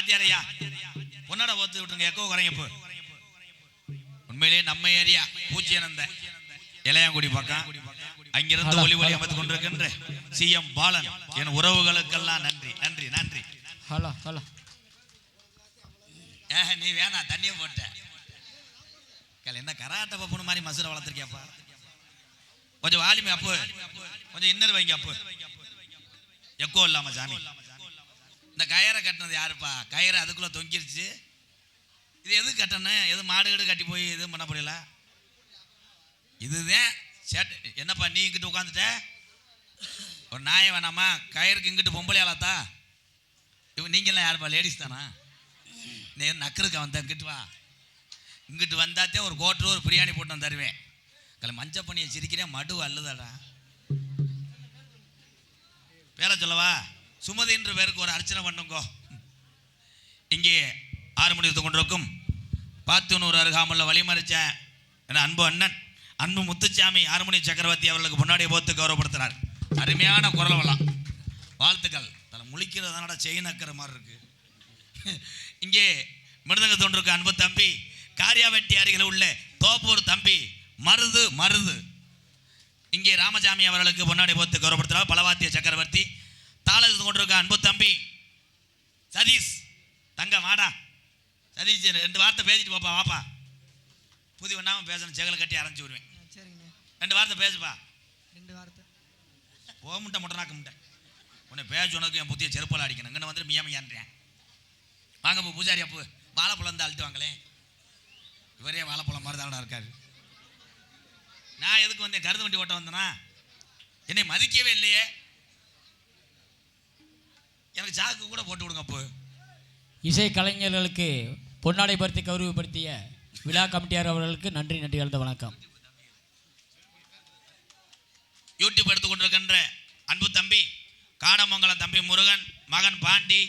வாத்தியாரையா பொன்னாட ஓத்து விட்டுருங்க, எக்கோ குறைங்கப்பு. உண்மையிலேயே நம்ம ஏரியா பூச்சியனந்த இளையாங்குடி பக்கம் அங்கிருந்து ஒளி ஒளி அமைத்து கொண்டிருக்கின்ற சிஎம் பாலன் என் உறவுகளுக்கெல்லாம் நன்றி நன்றி நன்றி. Hello hello. நீ வேணா தண்ணியை போட்ட என்ன கராட்ட பப்புனு மாதிரி மசுரை வளர்த்துருக்கியாப்பா. கொஞ்சம் வாலிமை அப்பு, கொஞ்சம் இன்னர் வைங்க அப்பு, எக்கோ இல்லாம சாமி. இந்த கயிறை கட்டினது யாருப்பா? கயிறை அதுக்குள்ள தொங்கிருச்சு. இது எது கட்டணும்? எது மாடு கீடு கட்டி போய் எதுவும் பண்ண முடியல. இதுதான் என்னப்பா நீ இங்கிட்டு உட்காந்துட்ட? ஒரு நாயை வேணாமா? கயிறுக்கு இங்கிட்டு பொம்பளை ஆளாத்தா? நீங்களாம் யாருப்பா? லேடிஸ் தானா? நீ நக்கருக்கு வந்த இங்கிட்டு வா. இங்கிட்டு வந்தாத்தே ஒரு கோட்டர் ஒரு பிரியாணி போட்டு வந்து தருவேன். மஞ்சள் பண்ணியை சிரிக்கிறேன், மடு அல்லுதாடா. பேர சொல்லவா? சுமதின்ற பேருக்கு ஒரு அர்ச்சனை பண்ணுங்கோ. இங்கே 6 மணி கொண்டிருக்கும் 10 அருகாமல்ல வழிமறிச்ச என அன்பு அண்ணன் அன்பு முத்துச்சாமி 6 மணி சக்கரவர்த்தி அவர்களுக்கு முன்னாடி போத்து கௌரவப்படுத்தினார். அருமையான குரல் வளம், வாழ்த்துக்கள். தலை முழிக்கிறதுனால செயின் அக்கிற மாதிரி இருக்கு. இங்கே மிருதங்க தோன்றிருக்க அன்பு தம்பி காரியாவெட்டி அருகில் உள்ள தோப்பூர் தம்பி மருது மருது இங்கே ராமசாமி அவர்களுக்கு முன்னாடி போத்து கௌரவப்படுத்தினார். பலவாத்திய சக்கரவர்த்தி தாளத்து கொண்டிருக்க அன்பு தம்பி சதீஷ் தங்க வாடா. சதீஷ் 2 வார்த்தை பேசிட்டு போப்பா, வாப்பா. புதி ஒன்றாம பேசணும், செகலை கட்டி அரைஞ்சி விடுவேன். 2 வார்த்தை பேசுப்பா. 2 வார்த்தை போக முட்டை முட்டைனாக்க முட்டை உன்னை பேச உனக்கு என் புத்திய செருப்பால் அடிக்கணும். இங்கே வந்துட்டு மியாமையான்றேன். வாங்க போ பூஜாரி அப்பு, வாழைப்பழம் தான் அழுட்டு வாங்களே. இவரே வாழைப்பழம் மாதிரி தானடா இருக்காரு. நான் எதுக்கு வந்தேன்? கருது வண்டி ஓட்ட வந்தேனா? என்னை மதிக்கவே இல்லையே. எனக்கு சாக்கு கூட போட்டு விடுங்க அப்போ. இசை கலைஞர்களுக்கு பொன்னாடை பருத்தி கௌரவப்படுத்திய விழா கமிட்டியார் அவர்களுக்கு நன்றி நன்றி கலந்த வணக்கம். யூடியூப் எடுத்து கொண்டிருக்கின்ற அன்பு தம்பி காடமங்கலம் தம்பி முருகன் மகன் பாண்டி,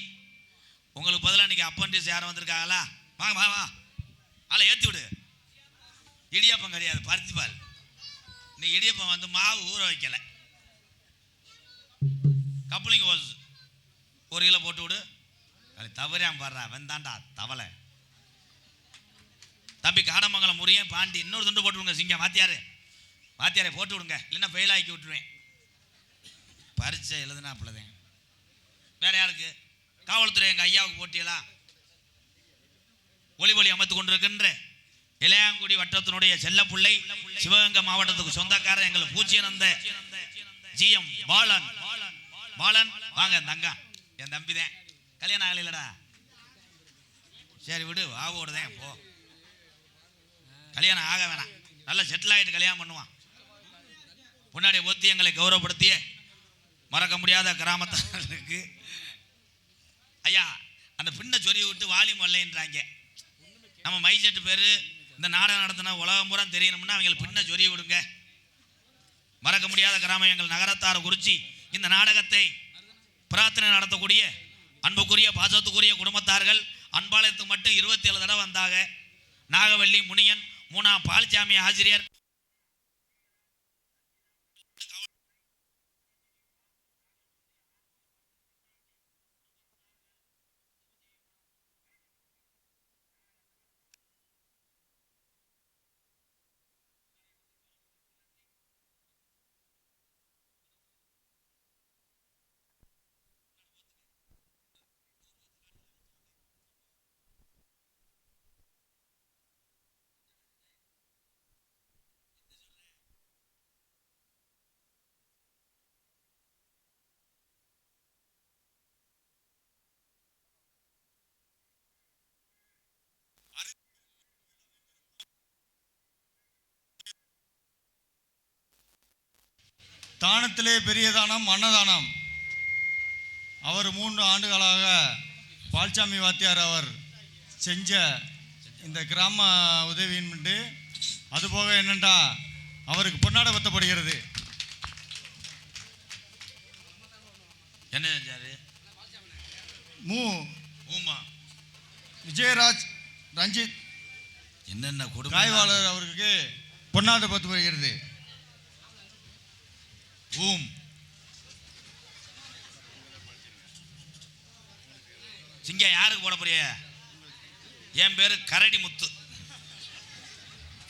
உங்களுக்கு பதிலாக இன்னைக்கு அப்பண்டிஸ் யாரும் வந்திருக்காங்களா? வாங்க வா வா, ஆளை ஏற்றி விடு. இடியாப்பம் கிடையாது, பருத்தி பால். இன்னைக்கு இடியப்பம் வந்து மாவு ஊற வைக்கல. கப்ளிங் ஹோஸ் 1 கிலோ போட்டு விடு. தவறாம பாடுறா வெந்தாண்டா தவளை. தம்பி காடமங்கலம் முருகன் பாண்டி இன்னொரு துண்டு போட்டு விடுங்க. சிங்கம் வாத்தியாரை போட்டு விடுங்க, இல்லைன்னா ஃபெயில் ஆக்கி விட்டுருவேன். பரீட்சை எழுதுனாப்புலதேன். வேற யாருக்கு? காவல்துறை எங்கள் ஐயாவுக்கு போட்டியலா? ஒளி ஒளி அமைத்து கொண்டிருக்கின்ற இளையாங்குடி வட்டத்தினுடைய செல்லப்புள்ளை சிவகங்கை மாவட்டத்துக்கு சொந்தக்காரர் எங்கள் பூச்சியனந்த ஜிஎம் பாலன். பாலன் வாங்க தங்கா, என் தம்பி தான். கல்யாணம் ஆகலடா? சரி விடு, ஆவோடுதேன் போ. கல்யாணம் ஆக வேணாம், நல்லா செட்டில் ஆகிட்டு கல்யாணம் பண்ணுவான். முன்னாடி ஒத்தி எங்களை கௌரவப்படுத்திய மறக்க முடியாத கிராமத்தாருக்கு ஐயா அந்த பின்ன சொறி விட்டு வாலிம் வரலைன்றாங்க. நம்ம மைசெட்டு பேர் இந்த நாடகம் நடத்தின உலகம் பூரா தெரியணும்னா அவங்களுக்கு பின்ன சொறி விடுங்க. மறக்க முடியாத கிராமம் எங்கள் நகரத்தார் குறிச்சி இந்த நாடகத்தை பிரார்த்தனை நடத்தக்கூடிய அன்புக்குரிய பாசத்துக்குரிய குடும்பத்தார்கள் அன்பாலயத்துக்கு மட்டும் 27 தடவை வந்தாங்க. நாகவள்ளி முனியன் 3ஆம் பால்சாமி ஆசிரியர் தானத்திலே பெரிய தானம் அன்னதானம். அவர் 3 ஆண்டுகளாக பால்சாமி வாத்தியார் அவர் செஞ்ச இந்த கிராம உதவியின்ட்டு அதுபோக என்னென்றா அவருக்கு பொன்னாடை பத்தப்படுகிறது. என்ன செஞ்சாரு? விஜயராஜ் ரஞ்சித் என்னென்ன குடும்ப காய்வாளர் அவருக்கு பொன்னாடை பத்தப்படுகிறது. சிங்கம் யாருக்கு போட போறிய? என் பேரு கரடி முத்து.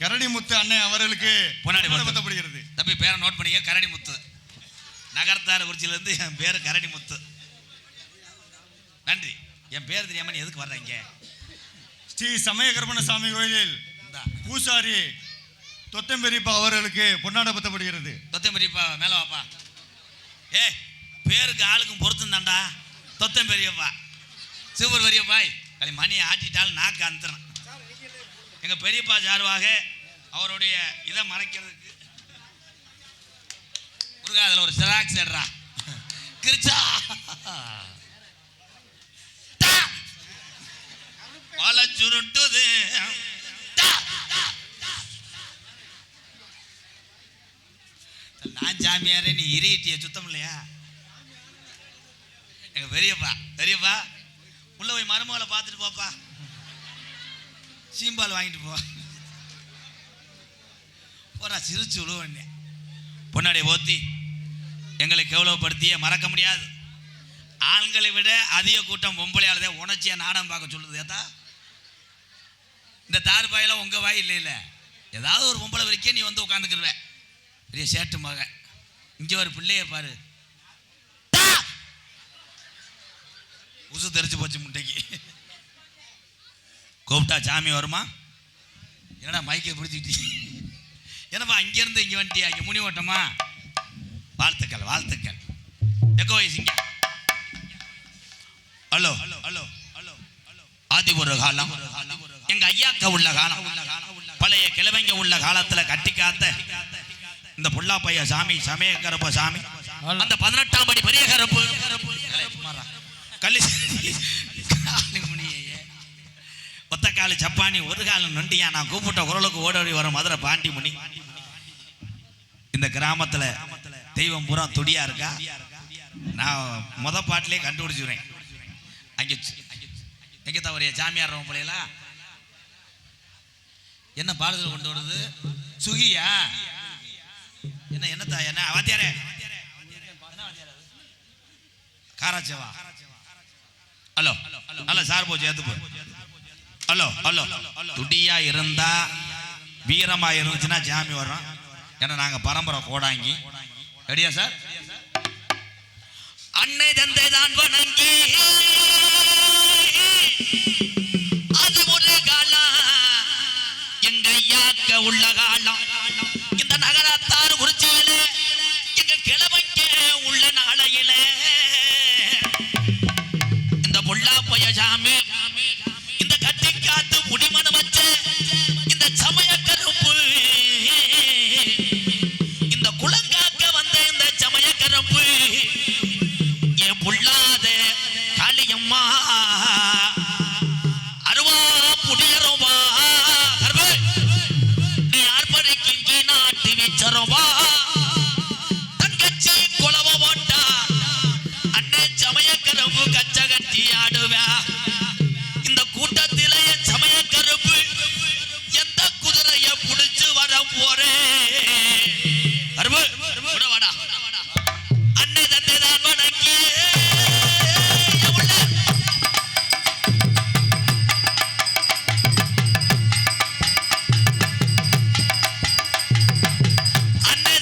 கரடி முத்து அண்ணன் அவர்களுக்கு பொன்னாடை பத்தப்படுகிறது. தம்பி பேரை நோட் பண்ணிக்க, கரடி முத்து. நகரத்தார குறிச்சியிலேருந்து என் பேரு கரடி முத்து. நன்றி. என் பேர் தெரியாம நீ எதுக்கு வர்றீங்க? ஸ்ரீ சமயகர்மண சாமி கோயிலில் பூசாரி தொத்தம்பெரியப்பா அவர்களுக்கு பொன்னாடை பத்தப்படுகிறது. தொத்தம்பெரியப்பா மேல வாப்பா. ஏ பேருக்கு ஆளுக்கும் பொருத்தம் தாண்டா. தொத்தம்பெரியப்பா சூப்பர் பெரியப்பாய். கலை மணியை ஆட்டிட்டாலும் நாக்கு அந்துறேன். எங்க பெரியப்பா சார்பாக அவருடைய இதை மறைக்கிறதுக்கு முருகா அதில் ஒரு சிராக்ஸ் எடுறா. கிரிச்சா பல சுருட்டுது. நான் ஜாமியாரே, நீ இறையிட்டிய சுத்தம் இல்லையா? எங்க பெரியப்பா பெரியப்பா உள்ள போய் மருமகளை பார்த்துட்டு போப்பா. சீம்பால் வாங்கிட்டு போ. போறா சிரிச்சு உழுவண்ணே. பொன்னாடியை போத்தி எங்களை கேவலப்படுத்திய மறக்க முடியாது. ஆண்களை விட அதிக கூட்டம் பொம்பளையாளதே உணர்ச்சியா நாடகம் பார்க்க சொல்லுது. ஏதா இந்த தார் பாயில உங்க வாய் இல்லை இல்லை, ஏதாவது ஒரு பொம்பளை வரைக்கும் நீ வந்து உட்காந்துக்கிடுவ. பெரிய சேட்டு மகன். இங்கே ஒரு பிள்ளைய பாரு, உசு தெரிச்சு போச்சு முட்டைக்கு. கூப்பிட்டா சாமி வருமா? என்னடா மைக்கை பிடிச்சிக்கிட்டி? என்னப்பா இங்கேருந்து இங்கே வந்துட்டியா? இங்கே முனி ஓட்டமா? வாழ்த்துக்கள் வாழ்த்துக்கள். எக்கோ சிங்க. Hello hello hello hello hello. ஆதி ஒரு காலம் எங்க ஐயாக்க உள்ள காலம், பழைய கிழமைங்க உள்ள காலத்துல கட்டி காத்த இந்த புள்ளா பைய சாமி சமய கருப்ப சாமி, அந்த 18ஆம் படி பெரிய கருப்பு கள்ளி ஒத்த காலு சப்பானி ஒரு காலம் நொண்டியா. நான் கூப்பிட்ட குரலுக்கு ஓடோடி வரும் மதுரை பாண்டி முனி. இந்த கிராமத்துல தெய்வம் பூரா துடியா இருக்கா? நான் முத பாட்டிலே கண்டுபிடிச்சுறேன். அங்கே எங்க தவறிய சாமியார் பிள்ளைகளா என்ன பாடல் கொண்டு வருது? சுகியா என்ன என்னத்தா என்ன வாத்தியாரே காராச்சேவா? ஹலோ ஹலோ சார் போச்சு ஏத்து போ. ஹலோ ஹலோ துடியா இருந்தா வீரமா இருந்துச்சுன்னா ஜாமி வர்றோம். ஏன்னா நாங்க பரம்பரை கோடாங்கி. ரெடியா சார்? அன்னை தந்தை தான் வணங்கி அது ஒரு காலம் எங்க ஐயாக்க உள்ள காலம். இந்த நகரத்தார் குறிச்சியில எங்க கிழமைக்க உள்ள நாளையில இந்த புள்ளா பைய சாமி, இந்த கட்டி காத்து முடிமணம் வச்ச இந்த சமய கருப்பு, இந்த குளங்காக்க வந்த இந்த சமய கருப்பு என் புள்ளாத காளியம்மா அருவா புடியரோவா கருப்பு நீ ஆர்ப்பரிக்கிங்கி நாட்டு வீச்சரோவா தங்கச்சி குலவ ஓட்டா அண்ணன் சமய கருப்பு கச்ச கட்டி ஆடுவா. இந்த கூட்டத்தில என் சமய கருப்பு எந்த குதிரைய புடிச்சு வர போறே கருப்பு கூட வாடா. அன்னை தந்தை தான் வணங்கி அன்னை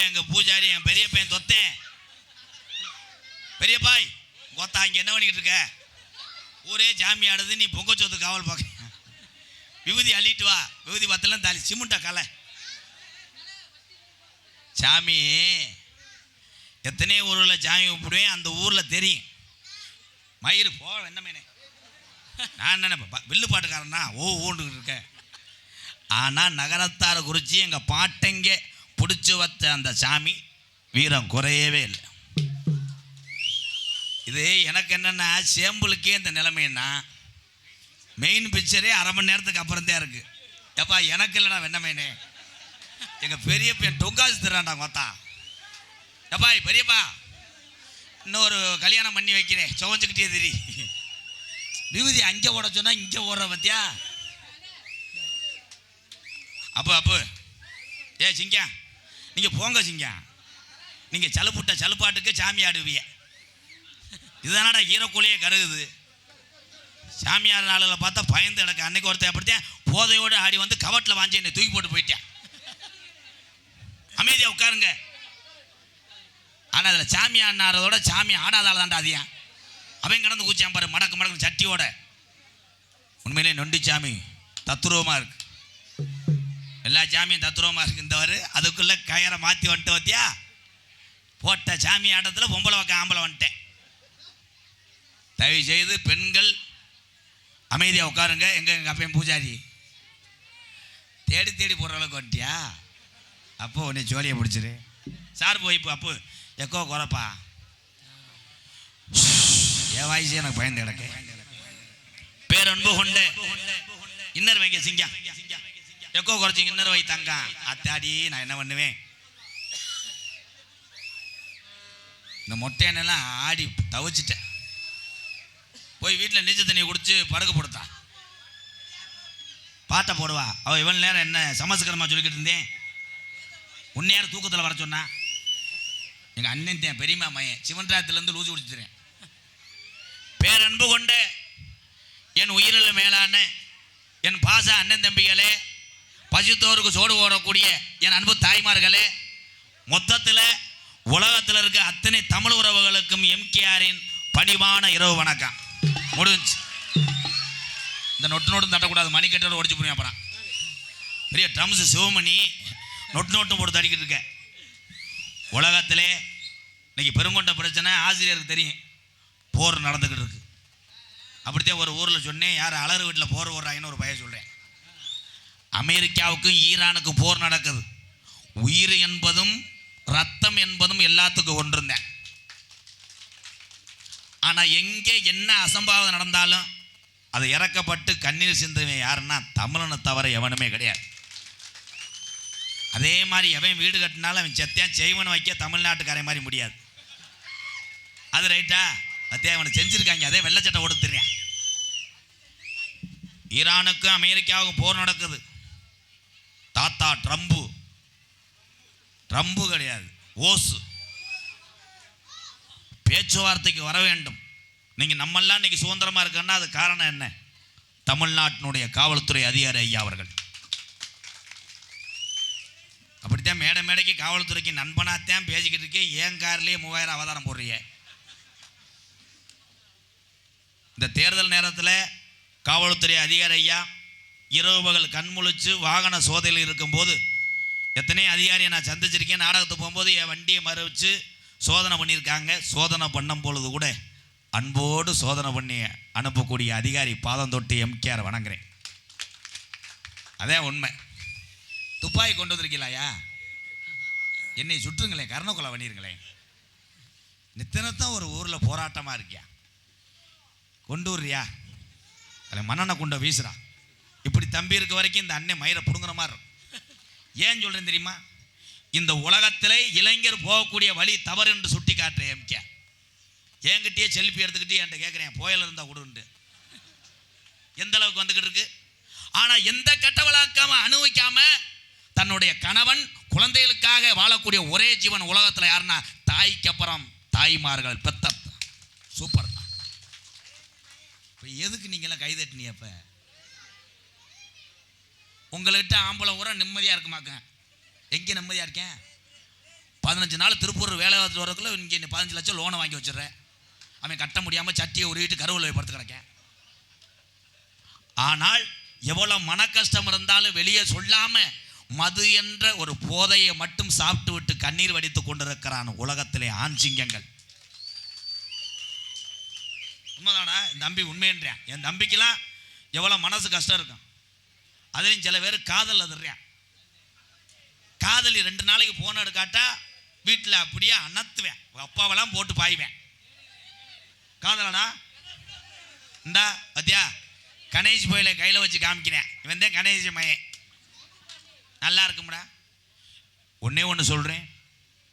எங்க பூஜாரி என் பெரிய பையன் தொத்தேன். பெரிய பாய் கோத்தா இங்க என்ன பண்ணிக்கிட்டு இருக்க? ஊரே ஜாமி ஆடுது, நீ பொங்கச்சோத்து காவல் பார்க்க. விபூதி அள்ளிட்டு வா. விபூதி பத்தலாம் தாலி சிமெண்டா கலை. சாமி எத்தனை ஊரில் சாமி கூப்பிடுவேன், அந்த ஊரில் தெரியும். மயிறு போ என்னமேனே, நான் என்ன வில்லு பாட்டுக்காரனா ஓண்டுக்கிட்டு இருக்கேன். ஆனால் நகரத்தாரை குறித்து எங்கள் பாட்டைங்க பிடிச்சி வச்ச அந்த சாமி வீரம் குறையவே இல்லை. இது எனக்கு என்னென்னா சேம்புளுக்கே இந்த நிலைமைன்னா மெயின் பிக்சரே அரை மணி நேரத்துக்கு அப்புறம் தான் இருக்குது. எப்பா எனக்கு இல்லைடா வெண்ணமேனே, எங்கள் பெரிய பையன் டொங்காசு தர்றான்டா கொத்தா. எப்பா பெரியப்பா இன்னொரு கல்யாணம் பண்ணி வைக்கிறேன், சுவஞ்சுக்கிட்டே தெரி. விபூதி அங்கே ஓட சொன்னால் இங்கே ஓடுற பத்தியா. அப்போ ஏ சிங்கா நீங்கள் போங்க சிங்கா, நீங்கள் சலுப்புட்ட சலுப்பாட்டுக்கு சாமி ஆடுவீங்க. இதுதானடா ஈரக்கூலியே கருகுது. சாமியார் நாளில் பார்த்தா பயந்து எனக்கு அன்னைக்கு ஒருத்தர் அப்படித்தான் போதையோடு ஆடி வந்து கவட்டில் வாங்கி என்னை தூக்கி போட்டு போயிட்டேன். அமைதியாக உட்காருங்க. ஆனால் அதில் சாமி ஆடினாரதோட சாமி ஆடாதால தான்டா அதியா. அவன் கிடந்து கூச்சான் பாரு மடக்கு மடக்கு சட்டியோட. உண்மையிலே நொண்டி சாமி தத்துருவமாக இருக்கு. எல்லா சாமியும் தத்துருவமாக இருக்குந்தவர் அதுக்குள்ளே கயரை மாற்றி வந்துட்டு வத்தியா. போட்ட சாமி ஆட்டத்தில் பொம்பளை பக்கம் ஆம்பளை வந்துட்டேன். தயவு செய்து பெண்கள் அமைதியாக உட்காருங்க. எங்கள் அப்பையும் பூஜாரி தேடி தேடி போடுற அளவுக்கு வந்துட்டியா. அப்போ உன்னை ஜோலியை பிடிச்சிரு. சார் போய் இப்போ அப்போ எக்கோ குறைப்பா. என் வாய்ஸ் எனக்கு பயந்து கிடக்கு. பேரன்பு கொண்டு இன்னர் வைங்க சிங்கா. எக்கோ குறைச்சிங்க இன்னர் வை தங்க. அத்தாடி நான் என்ன பண்ணுவேன், இந்த மொட்டையெண்ணெல்லாம் ஆடி தவிச்சிட்டேன். போய் வீட்டில் நீச்சல் தண்ணியை குடிச்சு படுக்க போடுத்தா. பாட்டை போடுவா. அவள் இவன் நேரம் என்ன சமஸ்கிரமா சொல்லிக்கிட்டு இருந்தேன். உன்னையார் தூக்கத்தில் வர சொன்னா. எங்கள் அண்ணன் தேன் பெரியமா மையன் சிவன்ராத்திலேருந்து லூசி குடிச்சிடுறேன். பேரன்பு கொண்டு என் உயிரில் மேலான என் பாச அண்ணன் தம்பிகளே, பசித்தோருக்கு சோடு ஓடக்கூடிய என் அன்பு தாய்மார்களே, மொத்தத்தில் உலகத்தில் இருக்க அத்தனை தமிழ் உறவுகளுக்கும் எம்கேஆரின் பணிவான இரவு வணக்கம். முடிஞ்சு. இந்த நொட்டு நோட்டும் தட்டக்கூடாது, மணிக்கட்டோடு ஒடிச்சு போடுவேன். அப்புறம் பெரிய ட்ரம்ஸ் சிவமணி நொட்டு நோட்டும் போட்டு தடிக்கிட்டு இருக்க. உலகத்திலே இன்னைக்கு பெருங்கொண்ட பிரச்சனை ஆசிரியருக்கு தெரியும். போர் நடந்துக்கிட்டு இருக்கு. அப்படித்தான் ஒரு ஊரில் சொன்னேன், யார் அலறு வீட்டில் போர் ஓடுறாங்கன்னு ஒரு பையன் சொல்கிறேன். அமெரிக்காவுக்கும் ஈரானுக்கும் போர் நடக்குது. உயிர் என்பதும் ரத்தம் என்பதும் எல்லாத்துக்கும் ஒன்றுந்தேன். ஆனால் எங்கே என்ன அசம்பாவிதம் நடந்தாலும் அதை இறக்கப்பட்டு கண்ணீர் சிந்துவன் யாருன்னா தமிழனை தவிர எவனுமே கிடையாது. அதே மாதிரி எவன் வீடு கட்டினாலும் அவன் செத்தியான் செய்வன் வைக்க தமிழ்நாட்டுக்காரை மாதிரி முடியாது. அது ரைட்டா? அதே அவனை செஞ்சுருக்காங்க. அதே வெள்ளச்சட்டை கொடுத்துறேன். ஈரானுக்கும் அமெரிக்காவுக்கும் போர் நடக்குது. தாத்தா ட்ரம்பு கிடையாது, ஓசு. பேச்சுவார்த்தைக்கு வர வேண்டும். நீங்கள் நம்மெல்லாம் இன்னைக்கு சுதந்திரமாக இருக்குன்னா அது காரணம் என்ன? தமிழ்நாட்டினுடைய காவல்துறை அதிகாரி ஐயா அவர்கள். அப்படித்தான் மேடைக்கு காவல்துறைக்கு நண்பனாத்தான் பேசிக்கிட்டு இருக்கேன். ஏன் கார்லேயே 3000 அவதாரம் போடுறீங்க. இந்த தேர்தல் நேரத்தில் காவல்துறை அதிகாரி ஐயா இரவு பகல் கண்முழிச்சு வாகன சோதனையில் இருக்கும்போது எத்தனை அதிகாரியை நான் சந்திச்சிருக்கேன். நாடகத்துக்கு போகும்போது என் வண்டியை மறைச்சு சோதனை பண்ணியிருக்காங்க. சோதனை பண்ணும் பொழுது கூட அன்போடு சோதனை பண்ணி அனுப்பக்கூடிய அதிகாரி பாதம் தொட்டு எம்கேஆர் வணங்குறேன். அதே உண்மை. துப்பாக்கி கொண்டு வந்திருக்கீங்களாயா? என்னை சுற்றுங்களேன், கருணை பண்ணிருங்களேன். நித்தனத்தான் ஒரு ஊரில் போராட்டமாக இருக்கியா, கொண்டு வர்றியா? அதில் மண்ணெண்ணை குண்டை வீசுறா. இப்படி தம்பி இருக்க வரைக்கும் இந்த அண்ணன் மயிரை பிடுங்குற மாதிரி இருக்கும். ஏன் சொல்கிறேன் தெரியுமா? இந்த உலகத்தில் இளைஞர் போகக்கூடிய வழி தவறு என்று சுட்டி காட்டுற எம்கேஆர். என்கிட்டயே செல்ஃபி எடுத்துக்கிட்டு என்கிட்ட கேட்குறேன், புயல் இருந்தால் கொடுண்டு. எந்த அளவுக்கு வந்துக்கிட்டு இருக்கு. ஆனால் எந்த கெட்ட வழக்காம அனுபவிக்காம தன்னுடைய கணவன் குழந்தைகளுக்காக வாழக்கூடிய ஒரே ஜீவன் உலகத்தில் யாருன்னா தாய்க்கு அப்புறம் தாய்மார்கள் பெத்த. சூப்பர் தான். இப்போ எதுக்கு நீங்களாம் கைதட்டினீங்க? அப்போ உங்கள்கிட்ட ஆம்பளை ஊரா நிம்மதியாக இருக்குமாக்க. எங்கே நிம்மதியாக இருக்கேன்? 15 நாள் திருப்பூர் வேலை பார்த்துட்டு வரக்குள்ள இங்கே 15 லட்சம் லோனை வாங்கி வச்சிடுறேன். அவன் கட்ட முடியாமல் சட்டியை உருவிட்டு கருவில் படுத்து கிடக்கேன். ஆனால் எவ்வளோ மன கஷ்டம் இருந்தாலும் வெளியே சொல்லாமல் மது என்ற ஒரு போதையை மட்டும் சாப்பிட்டு விட்டு கண்ணீர் வடித்து கொண்டிருக்கிறான் உலகத்திலே ஆண் சிங்கங்கள். உண்மைதானா? என் தம்பி உண்மைன்றேன். என் தம்பிக்கெல்லாம் எவ்வளோ மனசு கஷ்டம் இருக்கும். அதுலேயும் சில பேர் காதல் அதிர்றேன். காதலி 2 நாளைக்கு போன எடுக்காட்டா வீட்டில் அப்படியே அனத்துவேன், அப்பாவெல்லாம் போட்டு பாய்வேன். காதலனா இந்தா பத்தியா கணேஷ் போயில கையில் வச்சு காமிக்கிறேன், இவன் தான் கணேஷ் மையன், நல்லா இருக்கும்டா. ஒன்றே ஒன்று சொல்கிறேன்,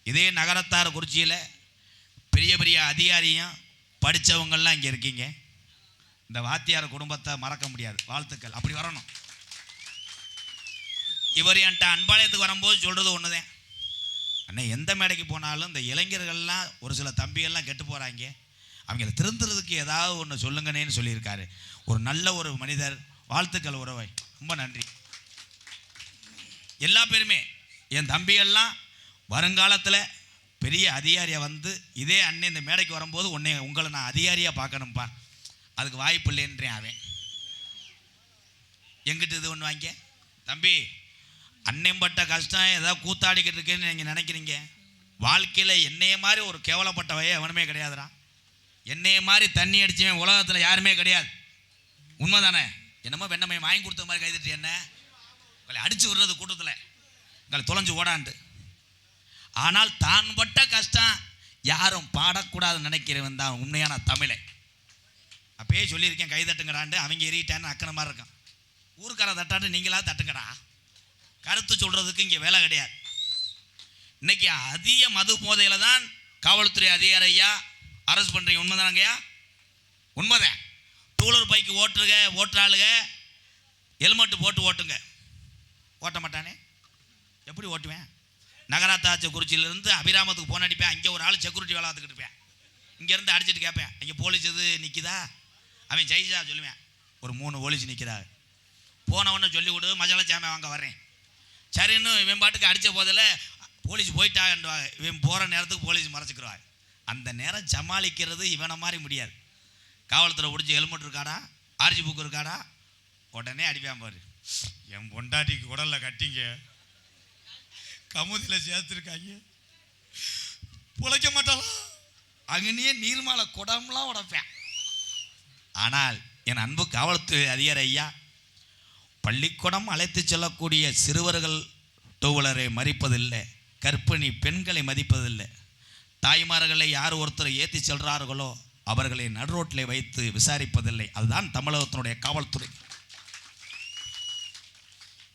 இதே நகரத்தார் குறிச்சியில் பெரிய பெரிய அதிகாரியும் படித்தவங்கள்லாம் இங்கே இருக்கீங்க. இந்த வாத்தியார் குடும்பத்தை மறக்க முடியாது. வாழ்த்துக்கள், அப்படி வரணும். இவர் என்கிட்ட அன்பாளையத்துக்கு வரும்போது சொல்கிறது ஒன்று தான், அண்ணே எந்த மேடைக்கு போனாலும் இந்த இளைஞர்கள்லாம் ஒரு சில தம்பிகள்லாம் கெட்டு போகிறாங்க, அவங்கள திருந்துறதுக்கு ஏதாவது ஒன்று சொல்லுங்கன்னேன்னு சொல்லியிருக்காரு. ஒரு நல்ல ஒரு மனிதர். வாழ்த்துக்கள் உறவை, ரொம்ப நன்றி. எல்லா பேருமே என் தம்பிகள்லாம் வருங்காலத்தில் பெரிய அதிகாரியாக வந்து இதே அண்ணன் இந்த மேடைக்கு வரும்போது உங்களை நான் அதிகாரியாக பார்க்கணும்ப்பா, அதுக்கு வாய்ப்பு இல்லைன்றேன். அவன் எங்கிட்ட இது ஒன்று வாங்க தம்பி, அண்ணன் பட்ட கஷ்டம் ஏதாவது கூத்தாடிக்கிட்டு இருக்கேன்னு நீங்கள் நினைக்கிறீங்க. வாழ்க்கையில் என்னைய மாதிரி ஒரு கேவலப்பட்டவையே எவனுமே கிடையாதுடா. என்னைய மாதிரி தண்ணி அடிச்சவன் உலகத்தில் யாருமே கிடையாது. உண்மைதானே? என்னமோ வெண்ணமை வாங்கி கொடுத்த மாதிரி கைதிட்டு என்ன உங்களை அடித்து விடுறது கூட்டத்தில் உங்களை தொலைஞ்சு ஓடாண்டு. ஆனால் தான் பட்ட கஷ்டம் யாரும் பாடக்கூடாதுன்னு நினைக்கிறவன் தான் உண்மையான தமிழை. அப்பயே சொல்லியிருக்கேன், கைதட்டுங்கடாண்டு. அவங்க எறிட்டான்னு அக்கன மாதிரி இருக்கான். ஊருக்கார தட்டாட்டு நீங்களா தட்டுங்கடா. கருத்து சொல்கிறதுக்கு இங்கே வேலை கிடையாது. இன்னைக்கு அதிக மது போதையில் தான் காவல்துறை அதிகாரியா அரெஸ்ட் பண்ணுறீங்க. உண்மைதானங்கய்யா? உண்மைதான். டூலர் பைக்கு ஓட்டுறாளுங்க ஹெல்மெட்டு போட்டு ஓட்டுங்க. ஓட்ட மாட்டானே, எப்படி ஓட்டுவேன்? நகராத்தாட்சி குறிச்சியிலேருந்து அபிராமத்துக்கு போன் அடிப்பேன், அங்கே ஒரு ஆள் செக்யூரிட்டி வேலை பார்த்துக்கிட்டு இருப்பேன். இங்கேருந்து அடிச்சுட்டு கேட்பேன், இங்கே போலீஸ் எது நிற்கிதா? அவன் ஜெயிச்சா சொல்லுவேன், ஒரு 3 போலீஸ் நிற்கிறாரு. போனவொன்னு சொல்லி விடு, மசாலா சாமை வாங்க வர்றேன். சரின்னு இவன் பாட்டுக்கு அடித்த போதில் போலீஸ் போயிட்டாங்கன்றாங்க. இவன் போகிற நேரத்துக்கு போலீஸ் மறைச்சிக்கிறாங்க. அந்த நேரம் சமாளிக்கிறது இவனை மாதிரி முடியாது. காவல்துறை பிடிச்சி ஹெல்மெட் இருக்காடா, ஆர்ஜி புக்கு இருக்காடா, உடனே அடிப்பான் பாரு. என் பொண்டாட்டிக்கு உடலில் கட்டிங்க, கமுதியில் சேர்த்துருக்காங்க, புழைக்க மாட்டாளா, அங்கனையே நீர்மாலை குடம்லாம் உடைப்பேன். ஆனால் என் அன்பு காவல்துறை அதிகாரி ஐயா, பள்ளிக்கூடம் அழைத்து செல்லக்கூடிய சிறுவர்கள் டூவீலரை மதிப்பதில்லை, கர்ப்பிணி பெண்களை மதிப்பதில்லை, தாய்மார்களை யார் ஒருத்தர் ஏற்றி செல்கிறார்களோ அவர்களை நடுரோட்டில் வைத்து விசாரிப்பதில்லை. அதுதான் தமிழகத்தினுடைய காவல்துறை.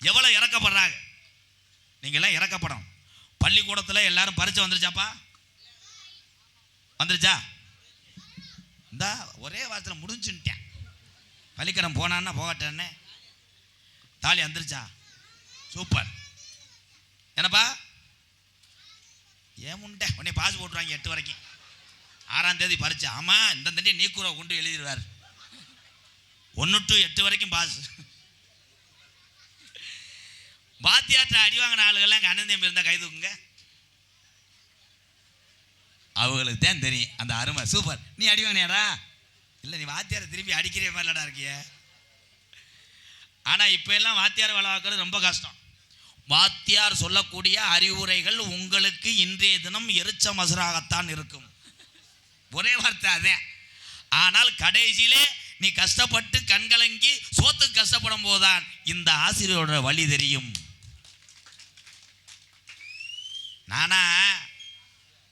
எவ்வளோ இறக்கப்படுறாங்க. நீங்களாம் இறக்கப்படும். பள்ளிக்கூடத்தில் எல்லாரும் பரிச்சை வந்துருச்சாப்பா? வந்துருச்சா? இந்த ஒரே வாரத்தில் முடிஞ்சுட்டேன். பள்ளிக்கூடம் போனான்னா போகட்டேன்னு தாலி வந்துருச்சா? சூப்பர். என்னப்பா ஏன் முண்டை உடனே பாஸ் போட்டுருவாங்க 8 வரைக்கும். 6ஆம் தேதி பரிச்சை. ஆமாம், இந்த தண்டி நீக்கூரை கொண்டு எழுதிடுவார். 1 to 8 வரைக்கும் பாஸ். பாத்தியாற்ற அடி வாங்கின ஆளுகள்லாம் எங்கள் அண்ணன் தம்பி இருந்தால் கை தூக்குங்க. அவங்களுக்கு தான் தெரியும் அந்த அருமை. சூப்பர். நீ அடி வாங்கினியாடா? இல்லை, நீ வாத்தியாரை திரும்பி அடிக்கிற மாதிரிலடா இருக்கிய. ஆனால் இப்போ எல்லாம் வாத்தியார் வேலை பார்க்கறது ரொம்ப கஷ்டம். வாத்தியார் சொல்லக்கூடிய அறிவுரைகள் உங்களுக்கு இன்றைய தினம் எரிச்ச மசுராகத்தான் இருக்கும். ஒரே வார்த்தை அதே. ஆனால் கடைசியிலே நீ கஷ்டப்பட்டு கண்கலங்கி சோத்துக்கு கஷ்டப்படும் போதுதான் இந்த ஆசிரியரோட வழி தெரியும். நானா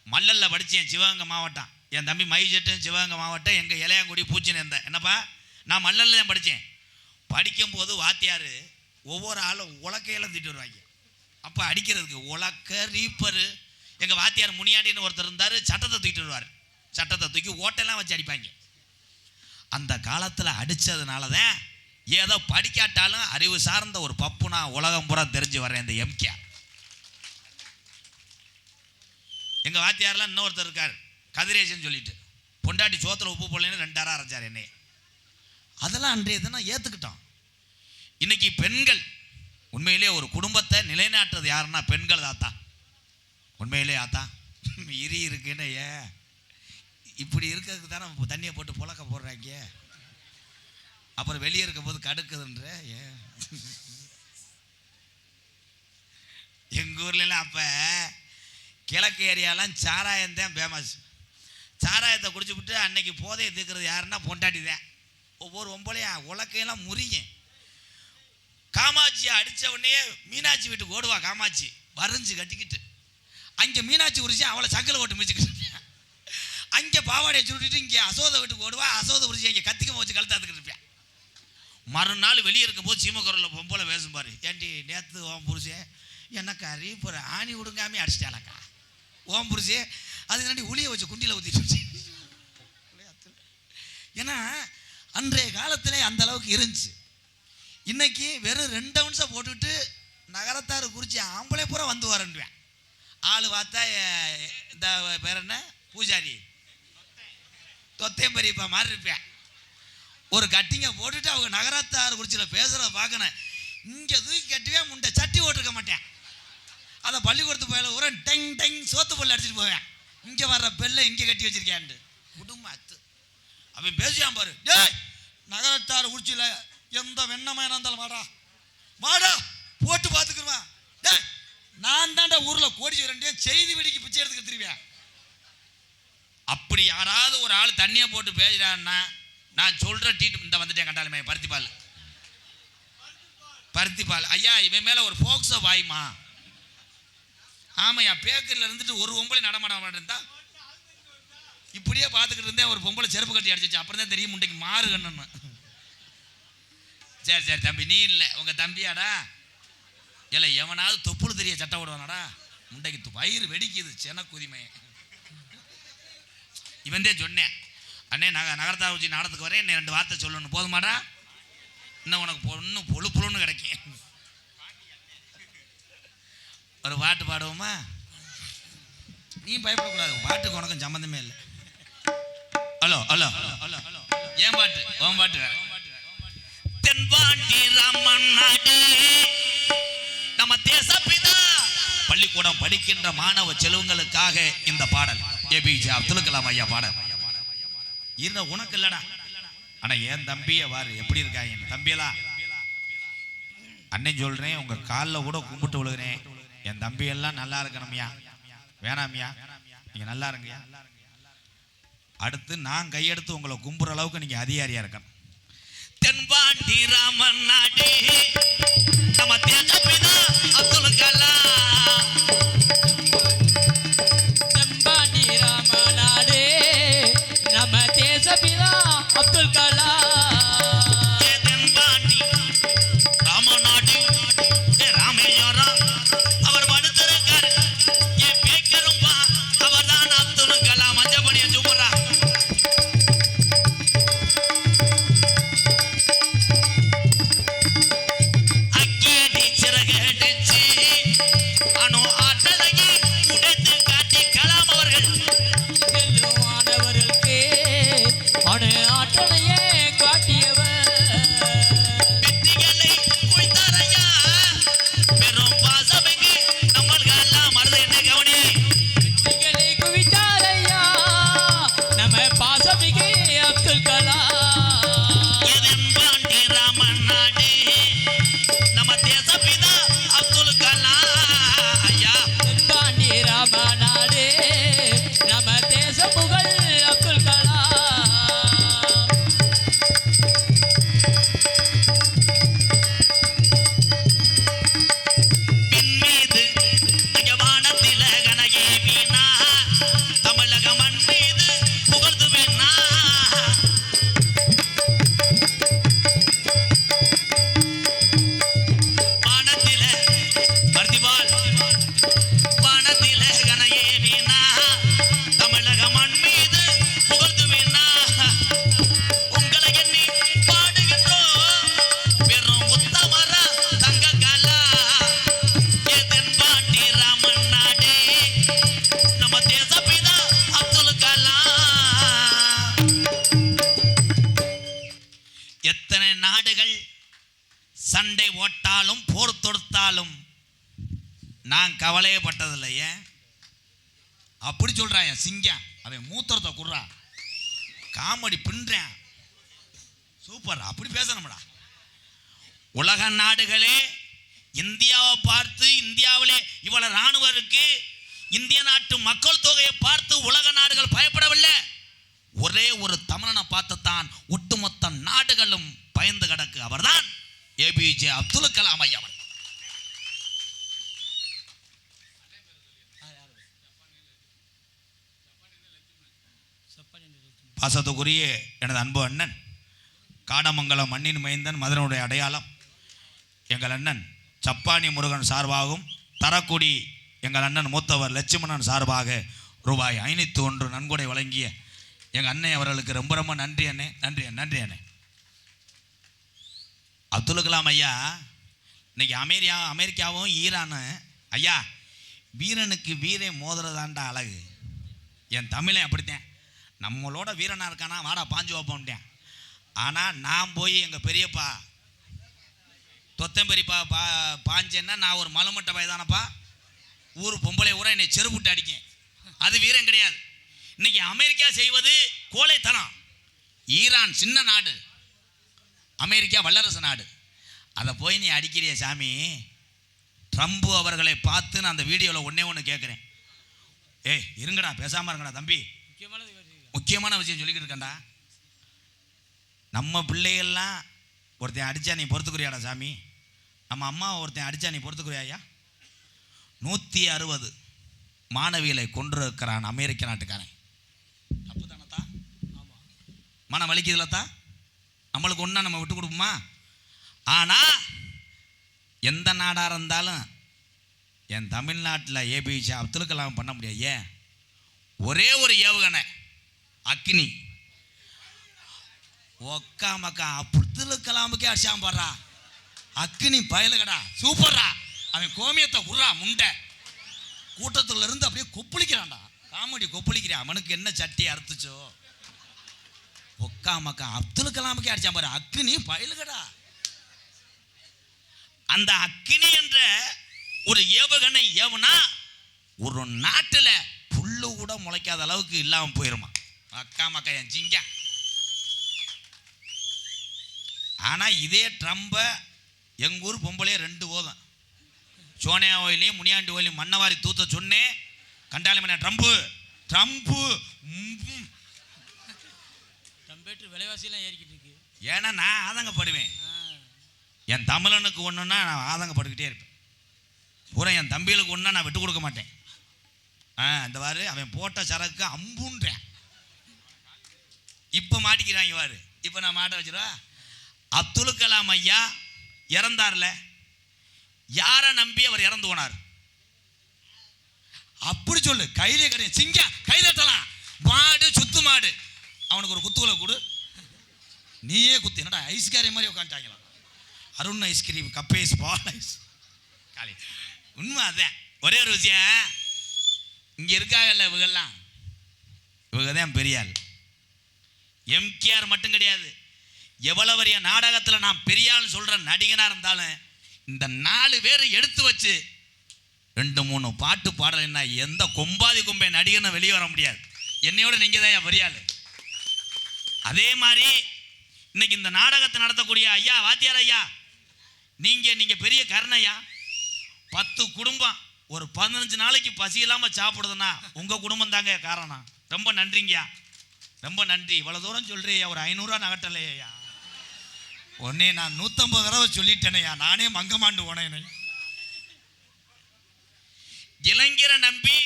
மல்லல்ல படித்தேன், சிவகங்கை மாவட்டம். என் தம்பி மைஜெட்டும் சிவகங்கை மாவட்டம். எங்கள் இளையாங்குடி பூச்சின்னு இருந்தேன். என்னப்பா, நான் மல்லல்ல தான் படித்தேன். படிக்கும்போது வாத்தியார் ஒவ்வொரு ஆளும் உலக்கையெல்லாம் தூக்கிட்டு வருவாங்க. அப்போ அடிக்கிறதுக்கு உலக்க ரீப்பரு. எங்கள் வாத்தியார் முனியாண்டின்னு ஒருத்தர் இருந்தார், சட்டத்தை தூக்கிட்டு வருவார். சட்டத்தை தூக்கி ஓட்டெல்லாம் வச்சு அடிப்பாங்க. அந்த காலத்தில் அடித்ததுனால தான் ஏதோ படிக்காட்டாலும் அறிவு சார்ந்த ஒரு பப்பு நான் உலகம் பூரா தெரிஞ்சு வரேன். இந்த எம்கேஆர் எங்கள் வாத்தியாரெலாம் இன்னொருத்தர் இருக்கார், கதிரேசன் சொல்லிட்டு. பொண்டாட்டி சோத்தில் உப்பு போடலன்னு 2 அரை அரைச்சார் என்னையே. அதெல்லாம் அன்றைய தினம் ஏற்றுக்கிட்டோம். இன்னைக்கு பெண்கள் உண்மையிலே ஒரு குடும்பத்தை நிலைநாட்டுறது யாருன்னா பெண்கள் தாத்தா. உண்மையிலே ஆத்தா இரி இருக்குன்னு இப்படி இருக்கிறதுக்கு தானே நம்ம தண்ணியை போட்டு புழக்க போடுறாங்க. அப்புறம் வெளியே இருக்கும் போது கடுக்குதுன்ற எங்கள் ஊர்லாம் அப்போ கிழக்கு ஏரியாலாம் சாராயம் தான் ஃபேமஸ். சாராயத்தை குடிச்சு விட்டு அன்னைக்கு போதையை தீர்க்கிறது யாருன்னா பொண்டாட்டி தான். ஒவ்வொரு ஒம்பளையா உலக்கையெல்லாம் முறியும். காமாட்சியை அடித்த உடனே மீனாட்சி வீட்டுக்கு ஓடுவா. காமாட்சி வரைஞ்சி கட்டிக்கிட்டு அங்கே மீனாட்சி உரிச்சு அவளை சங்கில் ஓட்டு மிதிச்சுக்கிட்டு அங்கே பாவாடையை சுருட்டிட்டு இங்கே அசோத வீட்டுக்கு ஓடுவா. அசோத உரிச்சு இங்கே கத்திக்கமாக வச்சு கழுத்தாத்துக்கிட்டு இருப்பேன். மறுநாள் வெளியே இருக்கும்போது சீமக்குரலில் பொம்பளை பேசும் பாரு, ஏன்டி நேற்று ஓம் புருஷே என்னக்காரி இப்போ ஆணி விடுங்காமே அடிச்சிட்டாலக்கா ஓம் புருஷே அது நடி உளியை வச்சு குண்டியில் ஊற்றிட்டு. ஏன்னா அன்றைய காலத்திலே அந்த அளவுக்கு இருந்துச்சு. இன்னைக்கு வெறும் 2 அவுன்ஸை போட்டுக்கிட்டு நகரத்தார் குறிச்சி ஆம்பளை பூரா வந்து வரேன்டுவேன். ஆள் பார்த்தா இந்த பேர் என்ன பூஜாரி தொத்தையும் பெரியப்பா மாதிரி இருப்பேன். ஒரு கட்டிங்கை போட்டுட்டு அவங்க நகரத்தார் குறிச்சியில் பேசுகிறத பார்க்கணும். இங்கே தூக்கி கட்டுவே முண்டை சட்டி ஓட்டிருக்க மாட்டேன். அதை பள்ளிக்கூடத்து போயில ஒரு டெங் டெங் சோத்து பல்லு அடிச்சுட்டு போவேன். இங்கே வர்ற பெல்லை இங்கே கட்டி வச்சிருக்கேன்ட்டு குடும்பம் அத்து அவன் பேசுவான் பாரு. டேய் நகரத்தார் குறிச்சியில் எந்த வெண்ணமாக இருந்தாலும் வாடா வாடா போட்டு பார்த்துக்குருவேன். டேய் நான் தாண்டா ஊரில் கோடி ரெண்டையும் செய்தி வெடிக்கு பிச்சை எடுத்துக்க திருவேன். அப்படி யாராவது ஒரு ஆள் தண்ணியை போட்டு பேசுறான்னா நான் சொல்கிற டீட்டு இந்த வந்துட்டேன். கண்டாலுமே பருத்திப்பால் ஐயா இவன் மேலே ஒரு ஃபோக்ஸோ வாய்மா. ஆமாய்யா பேக்கரில் இருந்துட்டு ஒரு பொம்பளை நடமாட இருந்தா இப்படியே பார்த்துக்கிட்டு இருந்தேன். ஒரு பொம்பளை செருப்பு கட்டி அடிச்சிச்சு. அப்புறம் தான் தெரியும் முண்டைக்கு மாறு கண்ணன்னு. சரி சரி தம்பி நீ இல்லை உங்கள் தம்பியாடா இல்லை எவனாவது தொப்புளு தெரிய சட்டை விடுவானாடா முண்டைக்கு வயிறு வெடிக்குது சென குதிமை. இவன்தே சொன்னேன் அண்ணே நகரத்தார் வச்சு நாடத்துக்கு வரேன் என்ன 2 வார்த்தை சொல்லணும் போதுமாடா இன்னும் உனக்கு பொண்ணு பொழு பொழுன்னு கிடைக்கும். ஒரு பாட்டு பாடுவோமா? நீ பயப்படக்கூடாது பாட்டுக்கு உனக்கும் சம்மந்தமே இல்லை. ஹலோ ஹலோ ஹலோ ஹலோ ஏன் பாட்டு உன் பாட்டு தென்பாண்டி ராமன் நாடு நம்ம தேசப்பிதா பள்ளிக்கூடம் படிக்கின்ற மாணவ செல்வங்களுக்காக இந்த பாடல் ஏபிஜே அப்துல் கலாம் ஐயா பாடல். இருந்த உனக்கு இல்லடா ஆனா என் தம்பிய வாரு எப்படி இருக்காங்க என் தம்பியெல்லாம். அண்ணன் சொல்றேன் உங்க காலில் கூட கும்பிட்டு விழுகிறேன். என் தம்பியெல்லாம் நல்லா இருக்கணும்யா வேணாமியா நீங்க நல்லா இருங்கய்யா. அடுத்து நான் கையெடுத்து உங்களை கும்புற அளவுக்கு நீங்க அதிகாரியா இருக்கணும். தென்பாண்டி ராமன் நாடு நம்ம தேசப்பிதா அப்துல் கலாம். தென்பாண்டி ராமன் நாடு நம்ம தேசப்பிதா அப்துல் கலாம். தென்பாண்டி ராமன் நாடு ராமேஸ்வரம் அவர் படுத்திருக்காரு என் பேக்கரும்பா அவர் தான் அப்துல் கலாம். மஞ்சப்படியை சுமரா சண்டை ஓட்டாலும் போர் தொடுத்தாலும் நான் கவலையப்பட்டதில்லை. ஏன் அப்படி சொல்றான் என் சிங்கம். அவன் மூத்திரத்தை குடுறா, காமெடி பின்றேன், சூப்பர், அப்படி பேசணும்டா. உலக நாடுகளே இந்தியாவை பார்த்து, இந்தியாவிலே இவ்வளவு ராணுவம் இருக்கு, இந்திய நாட்டு மக்கள் தொகையை பார்த்து உலக நாடுகள் பயப்படவில்லை. ஒரே ஒரு தமிழனை பார்த்துத்தான் ஒட்டுமொத்த நாடுகளும் பயந்து கிடக்கு. அவர்தான் ஏபிஜே அப்துல் கலாம் ஐயா. பாசத்துக்குரிய எனது அன்பு அண்ணன், காடமங்கலம் மண்ணின் மைந்தன், மதுரனுடைய அடையாளம், எங்கள் அண்ணன் சப்பானி முருகன் சார்பாகவும், தரக்குடி எங்கள் அண்ணன் மூத்தவர் லட்சுமணன் சார்பாக ரூபாய் 501 நன்கொடை வழங்கிய எங்கள் அண்ணன் அவர்களுக்கு ரொம்ப ரொம்ப நன்றி அண்ணே. நன்றி நன்றி அண்ணே. அப்துல் கலாம் ஐயா இன்னைக்கு அமெரிக்காவும் ஈரானும் ஐயா, வீரனுக்கு வீரன் மோதுறதாண்டா அழகு. என் தமிழன் அப்படித்தான், நம்மளோட வீரனாக இருக்கானா வாடா பாஞ்சு வைப்போம்ட்டேன். ஆனால் நான் போய் எங்கள் பெரியப்பா தொத்தம்பெரியப்பா பாஞ்சேன்னா நான் ஒரு மலுமட்டை வயதானப்பா, ஊர் பொம்பளை ஊரா என்னை செருப்புட்டு அடிக்கேன். அது வீரம் கிடையாது. இன்னைக்கு அமெரிக்கா செய்வது கோழைத்தனம். ஈரான் சின்ன நாடு, அமெரிக்கா வல்லரசு நாடு. அதை போய் நீ அடிக்கிறிய சாமி. ட்ரம்ப் அவர்களை பார்த்து நான் அந்த வீடியோவில் ஒன்று கேட்குறேன். ஏய் இருங்கடா, பேசாமல் இருங்கடா தம்பி, முக்கியமான விஷயம் சொல்லிக்கிட்டு இருக்கேன்டா. நம்ம பிள்ளைகள்லாம் ஒருத்தன் அடித்தா நீ பொறுத்துக்குறியாடா சாமி? நம்ம அம்மா ஒருத்தன் அடித்தா நீ பொறுத்துக்குறியா ஐயா? 160 மாணவிகளை கொண்டிருக்கிறான் அமெரிக்க நாட்டுக்காரன். தப்பு தானத்தா? ஆமாம். மன வலிக்குதுல தான், நம்மளுக்கு ஒன்றா நம்ம விட்டு கொடுப்போமா? ஆனால் எந்த நாடாக இருந்தாலும் என் தமிழ்நாட்டில் ஏபிஜே அப்துல் கலாம் பண்ண முடியாது. ஏன்? ஒரே ஒரு ஏவுகணை அக்னி, ஒக்கா மக்கா அப்துல் கலாமுக்கே அடிச்சான் பாடுறா. அக்னி பயலுகடா, சூப்பர்ரா. அவன் கோமியத்தை குடுறா முண்டை, கூட்டத்துல இருந்து அப்படியே கொப்பளிக்கிறான்டா, காமெடி கொப்பளிக்கிறான். அவனுக்கு என்ன சட்டி அறுத்துச்சோ, ஒக்கா மக்கா அப்துல் கலாமுக்கே அடிச்சான் பாரு. அக்னி பயலுகடா. அந்த அக்னி என்ற ஒரு ஏவுகணை ஏவுனா ஒரு நாட்டில் புல்லு கூட முளைக்காத அளவுக்கு இல்லாமல் போயிருமா. அக்கா மக்கா என் சிங்க. ஆனால் இதே ட்ரம்பை எங்கள் ஊர் பொம்பளையே 2 போதும், சோனியா ஓயிலையும் முனியாண்டி ஓயிலையும் மண்ணவாரி தூத்த சொன்னேன். கண்டாலும் என்ன ட்ரம்ப்பு ட்ரம்ப்பு ட்ரம்பேட்டு விலைவாசியெல்லாம் ஏறிக்கிட்டு இருக்கு. ஏன்னா நான் ஆதங்கப்படுவேன். என் தமிழனுக்கு ஒன்றுன்னா நான் ஆதங்கப்பட்டுக்கிட்டே இருப்பேன். பூரா என் தம்பிகளுக்கு ஒன்றா நான் விட்டு கொடுக்க மாட்டேன். இந்த வாரு அவன் போட்ட சரக்கு அம்புன்றேன். இப்போ மாட்டிக்கிறாங்க வாரு. இப்போ நான் மாட்ட வச்சிருவா. அப்துல் கலாம் ஐயா இறந்தார்ல, யாரை நம்பி அவர் இறந்து போனார்? அப்படி சொல்லு. கையிலே கிடையாது சிங்கம், கையில தலாம் மாடு, சுத்து மாடு. அவனுக்கு ஒரு குத்துக்குள்ள கொடு, நீயே குத்து. என்னடா ஐஸ்காரி மாதிரி உட்காந்துட்டாங்களா? அருண் ஐஸ்கிரீம், கப்பேஸ், பால் ஐஸ் காலி. உண்மை அதான். ஒரே ஒரு விஷயம், இங்கே இருக்காங்கல்ல இவங்கெல்லாம், இவங்க தான் பெரிய ஆள். எம்கேஆர் மட்டும் கிடையாது, எவ்வளவு பெரிய நாடகத்தில் நான் பெரியாள்னு சொல்கிற நடிகனாக இருந்தாலும் இந்த 4 பேர் எடுத்து வச்சு 2-3 பாட்டு பாடலைன்னா எந்த கொம்பாதி கொம்பை நடிகனை வெளியே வர முடியாது. என்னையோட நீங்கள் தான் பெரியாள். அதே மாதிரி இன்னைக்கு இந்த நாடகத்தை நடத்தக்கூடிய ஐயா வாத்தியார் ஐயா, நீங்கள் பெரிய கருணையா. 10 குடும்பம் ஒரு 15 நாளைக்கு பசி இல்லாமல் சாப்பிடுதுன்னா உங்கள் குடும்பம் தாங்க காரணம். ரொம்ப நன்றிங்கய்யா, ரொம்ப நன்றி. இவ்வளோ தூரம் சொல்கிறேயா, ஒரு 500 நகட்டலையா? உடனே நான் 150 தடவை சொல்லிட்டேனையா, நானே மங்கமாண்டு போனேன். இளைஞரை நம்பி,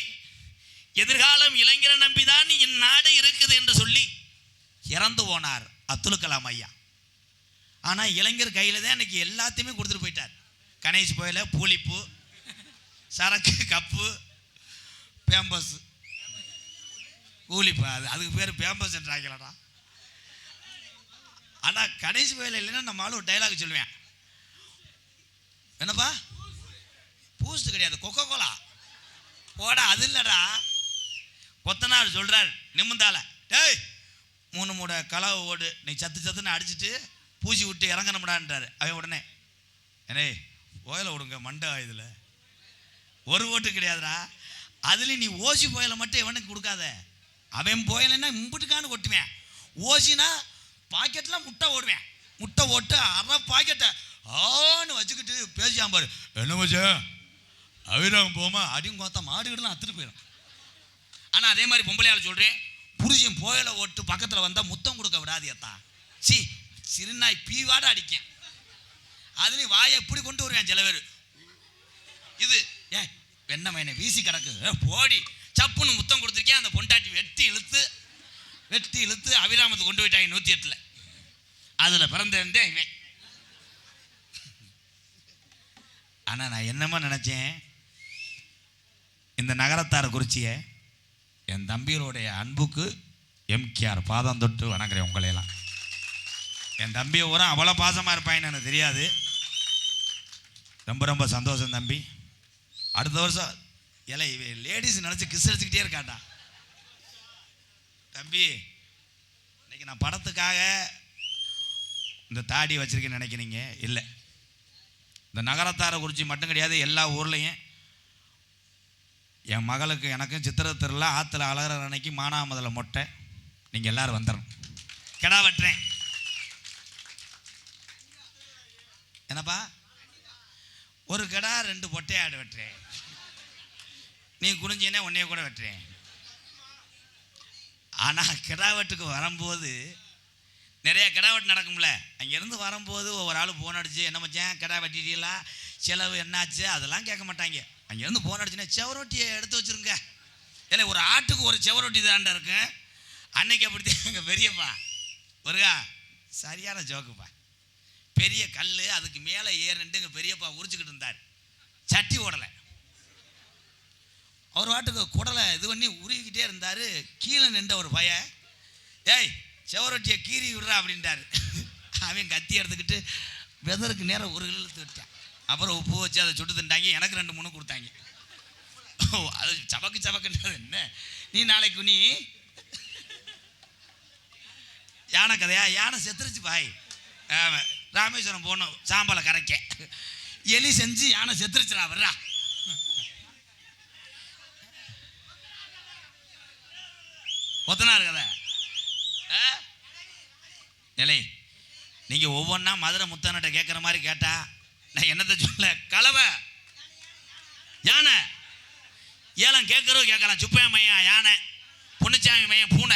எதிர்காலம் இளைஞரை நம்பி தான் இந்நாடு இருக்குது என்று சொல்லி இறந்து போனார் அப்துல் கலாம் ஐயா. ஆனால் இளைஞர் கையில் தான் இன்னைக்கு எல்லாத்தையுமே கொடுத்துட்டு போயிட்டார். கணேஷ் போயில பூலிப்பு, சரக்கு, கப்பு, பேம்பஸ், கூலிப்பு, அதுக்கு பேர் பேம்பஸ் என்றாங்களடா. ஆனால் கணேஷ் போயில இல்லைன்னா நம்ம ஆளு ஒரு டைலாக் சொல்லுவேன். என்னப்பா? பூஸ்ட் கிடையாது, கொக்கோ கோலா போடா. அது இல்லைடா, கொத்தனார் சொல்கிறார் நிமிந்தால, டேய் 3 மூடை கலவை ஓடு, நீ சத்துன்னு அடிச்சுட்டு பூசி விட்டு இறங்கணும்டான்றாரு. அவன் உடனே ஏனே ஓயில விடுங்க மண்டை, இதில் ஒரு ஓட்டு கிடையாதுடா, அதுலேயும் நீ ஓசி புயலை மட்டும் எவனுக்கு கொடுக்காத. அவன் புயலைன்னா இம்புட்டுக்கான்னு கொட்டுவேன். ஓசினா பாக்கெட்லாம் முட்டை ஓடுவேன். முட்டை ஓட்டு அரை பாக்கெட்டை ஆன்னு வச்சுக்கிட்டு பேசியாம் பாரு. என்ன வச்சா அவிராம போமா அடியும் கோத்தா மாடுகிடலாம் அத்துட்டு போயிடும். ஆனால் அதே மாதிரி பொம்பளையால் சொல்கிறேன், புருஷன் புயலை ஓட்டு பக்கத்தில் வந்தால் முத்தம் கொடுக்க விடாதியத்தா. சிறுநாய் பீவாட அடிக்கேன். அதுலேயும் வாயை எப்படி கொண்டு வருவேன் சில பேர். இது ஏன் வெண்ணமையனை வீசி கிடக்கு போடி சப்புன்னு முத்தம் கொடுத்துருக்கேன். அந்த பொண்டாட்டி வெட்டி இழுத்து அபிராமத்தை கொண்டு போயிட்டாங்க 108. அதில் பிறந்திருந்தேன் இவன். ஆனால் நான் என்னமா நினச்சேன், இந்த நகரத்தார குறிச்சியை என் தம்பிகளுடைய அன்புக்கு எம்கேஆர் பாதம் தொட்டு வணங்குறேன் உங்களையெல்லாம். என் தம்பியை பூரா அவ்வளோ பாசமாக இருப்பாயின்னு எனக்கு தெரியாது. ரொம்ப ரொம்ப சந்தோஷம் தம்பி. அடுத்த வருஷம் இலை லேடிஸ் நினச்சி கிஸ் அடிச்சுக்கிட்டே இருக்காட்டா. தம்பி இன்னைக்கு நான் படத்துக்காக இந்த தாடி வச்சிருக்கேன்னு நினைக்கிறீங்க, இல்லை. இந்த நகரத்தாரை குறிச்சி மட்டும் கிடையாது, எல்லா ஊர்லேயும் என் மகளுக்கு எனக்கும் சித்திரை திருவிழா ஆற்றுல அழகிற அன்னைக்கு மானாமதில் மொட்டை. நீங்கள் எல்லோரும் வந்துடணும். கிடா வெட்டுறேன். என்னப்பா ஒரு கிடா 2 பொட்டையாடு வெட்டுறேன். நீ குனிஞ்சின்னா உன்னைய கூட வெட்டுறேன். ஆனால் கிடா வெட்டுக்கு வரும்போது நிறைய கிடா வெட்டு நடக்கும்ல. அங்கேருந்து வரும்போது ஒவ்வொரு ஆள் ஃபோன் அடிச்சு என்ன மச்சான் கிடா வெட்டிட்டீங்களா, செலவு என்னாச்சு அதெல்லாம் கேட்க மாட்டாங்க. அங்கேருந்து ஃபோன் அடிச்சுன்னா செவரொட்டியை எடுத்து வச்சுருங்க. இல்லை ஒரு ஆட்டுக்கு ஒரு செவரொட்டி தாண்டா இருக்கு. அன்னைக்கு அப்படித்தான் எங்கள் பெரியப்பா ஒருகா சரியான ஜோக்குப்பா. பெரிய கல் அதுக்கு மேலே ஏறிட்டு எங்கள் பெரியப்பா உரிச்சுக்கிட்டு இருந்தார். சட்டி ஓடலை. அவர் வாட்டுக்கு குடலை இது பண்ணி உருகிக்கிட்டே இருந்தார். கீழே நின்ற ஒரு பையன் ஏய் செவரொட்டியை கீறி விடுறா அப்படின்ட்டார். அவன் கத்தி எடுத்துக்கிட்டு வெதருக்கு நேரம் ஒரு இழுத்து விட்டான். அப்புறம் உப்பு வச்சு அதை சுட்டு தின்ட்டாங்க. எனக்கு 2-3 கொடுத்தாங்க. அது சபக்குன்றது என்ன. நீ நாளைக்கு நீ யானை கதையா, யானை செத்துருச்சு பாய். ராமேஸ்வரம் போகணும் சாம்பலை கரைக்க. எலி செஞ்சு யானை செத்துருச்சுடா வர்றா. ஒத்தனார் கதை நிலை. நீங்கள் ஒவ்வொன்றா மதுரை முத்தனட்ட கேட்குற மாதிரி கேட்டா நான் என்னத்தை சொல்ல. கலவை யானை ஏலம் கேட்குறோம் கேட்கலாம். சுப்பையா மையம் யானை, பொன்னுச்சாமி மையம் பூனை.